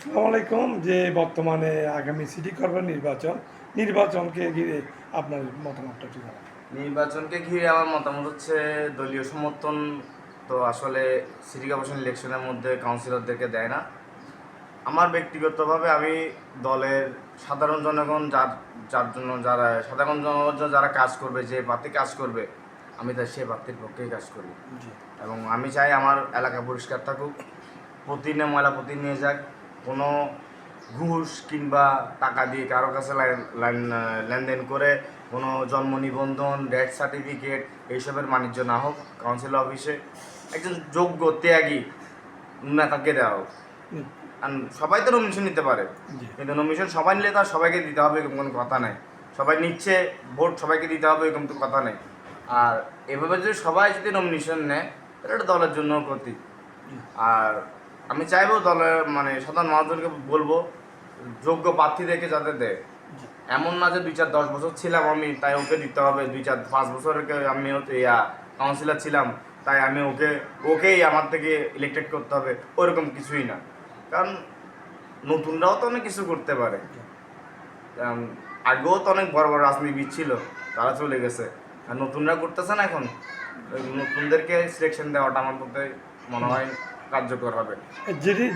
আসসালামু আলাইকুম। যে বর্তমানে আগামী সিটি কর্পোরেশন নির্বাচনকে ঘিরে আপনার মতামতটা একটু জানান। নির্বাচনকে ঘিরে আমার মতামত হচ্ছে দলীয় সমর্থন তো আসলে সিটি কর্পোরেশন ইলেকশনের মধ্যে কাউন্সিলরদেরকে দেয় না। আমার ব্যক্তিগতভাবে আমি দলের সাধারণ জনগণ যার জন্য সাধারণ জনগণ যারা কাজ করবে, যে প্রার্থী কাজ করবে, আমি তাই সে প্রার্থীর পক্ষেই কাজ করি। জি এবং আমি চাই আমার এলাকা পরিষ্কার থাকুক, প্রতিদিনে ময়লা প্রতিদিন নিয়ে যাক, কোনো ঘুষ কিংবা টাকা দিয়ে কারো কাছে লেনদেন করে কোনো জন্ম নিবন্ধন, ডেথ সার্টিফিকেট এইসবের বাণিজ্য না হোক। কাউন্সিল অফিসে একজন যোগ্য ত্যাগী নেতাকে দেওয়া হোক। হুম, আর সবাই তো নমিনেশন নিতে পারে, জি কিন্তু নমিনেশন সবাই নিলে তার সবাইকে দিতে হবে এরকম কোনো কথা নেই। সবাই নিচ্ছে, ভোট সবাইকে দিতে হবে এরকম তো কথা নেই। আর এভাবে যদি সবাই যদি নমিনেশন নেয় তাহলে এটা দলের জন্য ক্ষতি। জি আর আমি চাইবো দলের সাধারণ মানুষজনকে বলবো যোগ্য প্রার্থীদেরকে যাতে দেয়। জি এমন না যে 2-4-10 বছর ছিলাম আমি তাই ওকে দিতে হবে, 2-4-5 বছরকে আমি হচ্ছে কাউন্সিলর ছিলাম তাই আমি ওকেই আমার থেকে ইলেক্টেড করতে হবে, ওরকম কিছুই না। কারণ নতুনরাও তো অনেক কিছু করতে পারে। জি। আগেও তো অনেক বড় বড় রাজনীতিবিদ ছিল, তারা চলে গেছে, আর নতুনরা করতেছে না এখন। ওই নতুনদেরকে সিলেকশন দেওয়াটা আমার মধ্যে মনে হয় কার্যকর হবে।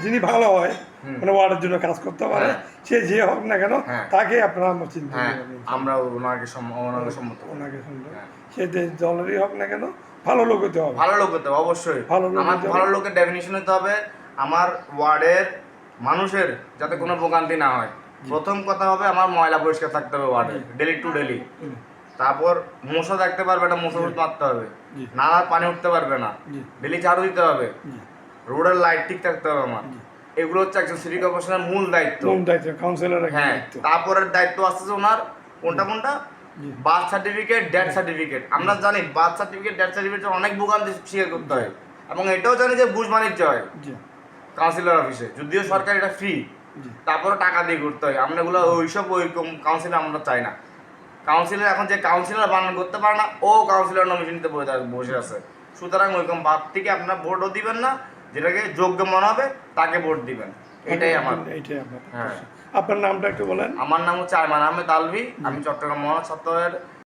যিনি ভালো হয়, হুম। মানে ওয়ার্ডের জন্য কাজ করতে পারে, হ্যাঁ। সে যে হোক না কেন, হ্যাঁ। তাকে আপনারা চিন্তা হ্যাঁ, করবেন। আমরা ওনাকে সম্মত করি। ওনাকে শুনবেন। হ্যাঁ। সে যে দলেরই হোক না কেন, ভালো লোক হতে হবে। ভালো লোক হতে হবে অবশ্যই। ভালো লোক আমার হতে হবে। ভালো লোকের ডেফিনিশন হতে হবে আমার ওয়ার্ডের মানুষের যাতে কোনো ভোগান্তি না হয়। জি। প্রথম কথা হবে আমার ময়লা পরিষ্কার থাকতে হবে ওয়ার্ডে, জি। Daily to daily. হুম, তারপর মশা থাকতে পারবে না, মশা ওষুধ মারতে হবে। জি নালার পানি উঠতে পারবে না, জি ডেলি ঝাড়ু দিতে হবে। জি রোডের লাইট ঠিক থাকতে হবে আমার। জি। এগুলো হচ্ছে একজন সিটি কর্পোরেশনের মূল দায়িত্ব। কোন দায়িত্ব? কাউন্সিলর একটা হ্যাঁ, দায়িত্ব। তারপরের দায়িত্ব আসতেছে ওনার কোনটা জি বার্থ সার্টিফিকেট, ডেথ সার্টিফিকেট। আমরা জানি বার্থ সার্টিফিকেট, ডেথ সার্টিফিকেট অনেক ভোগান্তি স্বীকার করতে হয়, এবং এটাও জানি যে ঘুষ বাণিজ্য হয় জি কাউন্সিলর অফিসে, যদিও সরকার এটা ফ্রি, জি তারপরে টাকা দিয়ে করতে হয়। আমরা এগুলো ওইরকম কাউন্সিলর আমরা চাই না। কাউন্সিলর এখন যে কাউন্সিলর বানান করতে পারে না, ও কাউন্সিলর নমিনেশনতে বসে আছে। সুতরাং ওইরকম প্রার্থীকে আপনার ভোটও দিবেন না, যেটাকে যোগ্য মনে হবে তাকে ভোট দিবেন। এটাই আমার। এইটাই আপনার হ্যাঁ। প্রত্যাশা। আপনার নামটা একটু বলেন। আমার নাম হচ্ছে আয়মান আহমেদ আলভি। আমি চট্টগ্রাম মহানগর ছাত্রের